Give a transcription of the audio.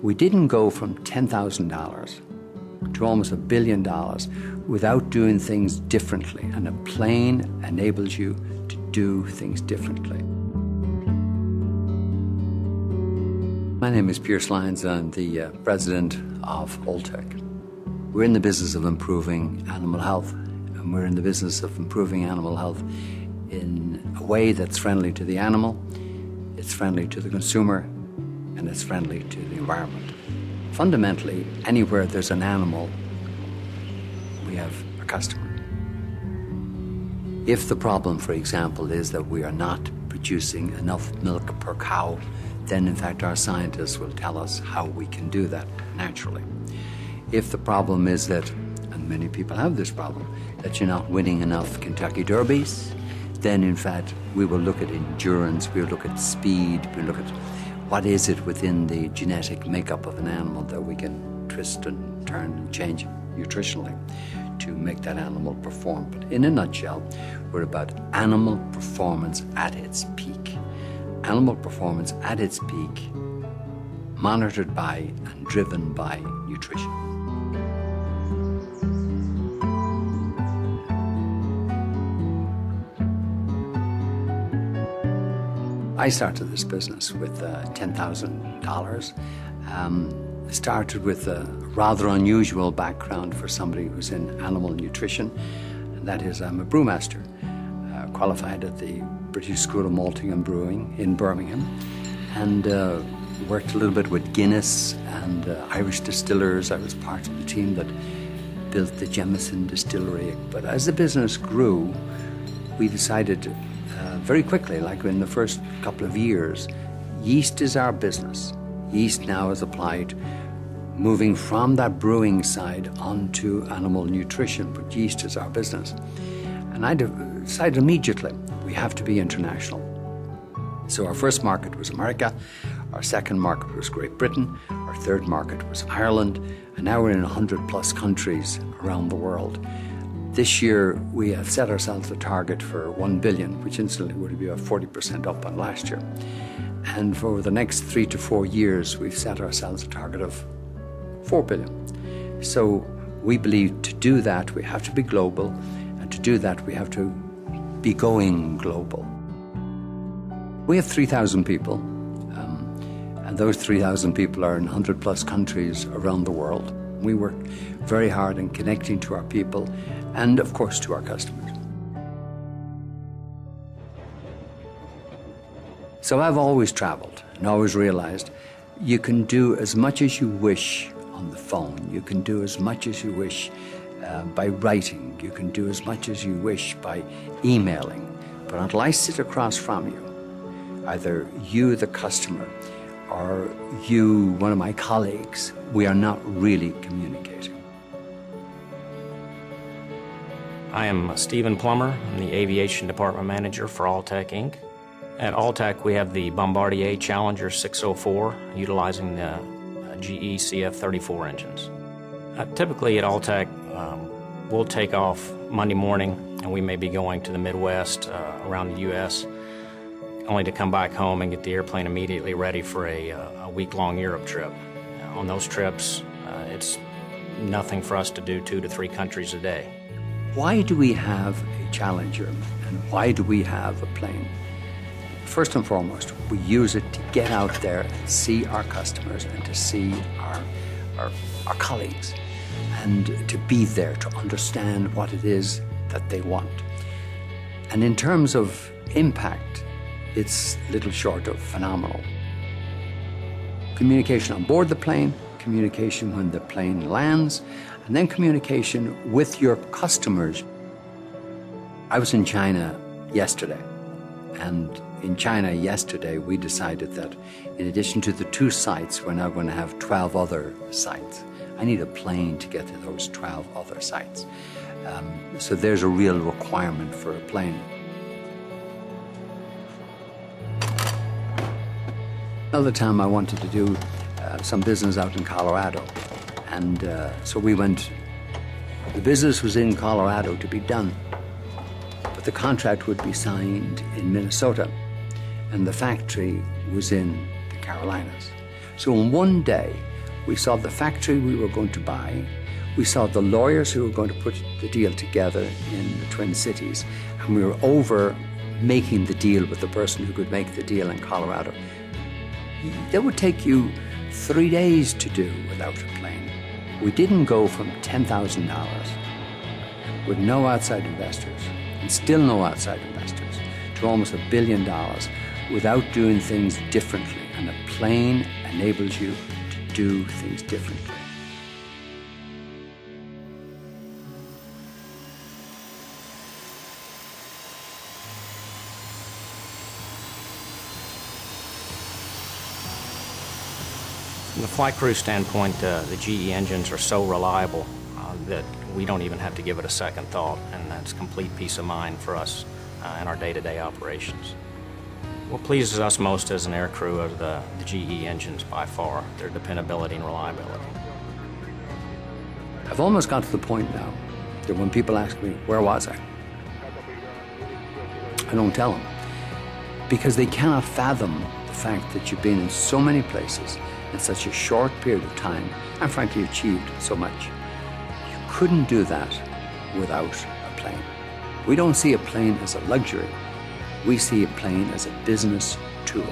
We didn't go from $10,000 to almost $1 billion without doing things differently, and a plane enables you to do things differently. My name is Pierce Lyons, and I'm the president of Alltech. We're in the business of improving animal health, and we're in the business of improving animal health in a way that's friendly to the animal, it's friendly to the consumer, and it's friendly to the environment. Fundamentally, anywhere there's an animal, we have a customer. If the problem, for example, is that we are not producing enough milk per cow, then in fact our scientists will tell us how we can do that naturally. If the problem is that, and many people have this problem, that you're not winning enough Kentucky Derbies, then in fact we will look at endurance, we'll look at speed, we'll look at what is it within the genetic makeup of an animal that we can twist and turn and change nutritionally to make that animal perform. But in a nutshell, we're about animal performance at its peak. Animal performance at its peak, monitored by and driven by nutrition. I started this business with $10,000. I started with a rather unusual background for somebody who's in animal nutrition, and that is I'm a brewmaster, qualified at the British School of Malting and Brewing in Birmingham, and worked a little bit with Guinness and Irish distillers. I was part of the team that built the Jameson distillery. But as the business grew, we decided very quickly, like in the first couple of years, yeast is our business. Yeast now is applied, moving from that brewing side onto animal nutrition, but yeast is our business. And I decided immediately, we have to be international. So our first market was America, our second market was Great Britain, our third market was Ireland, and now we're in 100+ countries around the world. This year, we have set ourselves a target for 1 billion, which incidentally would be about 40% up on last year. And for the next 3 to 4 years, we've set ourselves a target of 4 billion. So we believe to do that, we have to be global, and to do that, we have to be going global. We have 3,000 people, and those 3,000 people are in 100+ countries around the world. We work very hard in connecting to our people and, of course, to our customers. So I've always traveled and always realized you can do as much as you wish on the phone. You can do as much as you wish by writing. You can do as much as you wish by emailing. But until I sit across from you, either you, the customer, or you, one of my colleagues, we are not really communicating. I am Stephen Plummer. I'm the Aviation Department Manager for Alltech, Inc. At Alltech, we have the Bombardier Challenger 604, utilizing the GE CF34 engines. Typically at Alltech, we'll take off Monday morning, and we may be going to the Midwest, around the U.S., only to come back home and get the airplane immediately ready for a week-long Europe trip. On those trips, it's nothing for us to do 2 to 3 countries a day. Why do we have a Challenger, and why do we have a plane? First and foremost, we use it to get out there and see our customers and to see our colleagues, and to be there to understand what it is that they want. And in terms of impact, it's little short of phenomenal. Communication on board the plane, communication when the plane lands, and then communication with your customers. I was in China yesterday, and in China yesterday we decided that in addition to the 2 sites, we're now going to have 12 other sites. I need a plane to get to those 12 other sites. So there's a real requirement for a plane. Another time I wanted to do some business out in Colorado. And so we went, the business was in Colorado to be done, but the contract would be signed in Minnesota, and the factory was in the Carolinas. So in one day, We saw the factory we were going to buy. We saw the lawyers who were going to put the deal together in the Twin Cities. And we were over making the deal with the person who could make the deal in Colorado. That would take you 3 days to do without a plane. We didn't go from $10,000 with no outside investors, and still no outside investors, to almost $1 billion without doing things differently. And a plane enables you to do things differently. From the flight crew standpoint, the GE engines are so reliable that we don't even have to give it a second thought, and that's complete peace of mind for us in our day-to-day operations. What pleases us most as an air crew are the GE engines by far, their dependability and reliability. I've almost got to the point now that when people ask me, where was I don't tell them, because they cannot fathom the fact that you've been in so many places in such a short period of time and frankly achieved so much. You couldn't do that without a plane. We don't see a plane as a luxury. We see a plane as a business tool.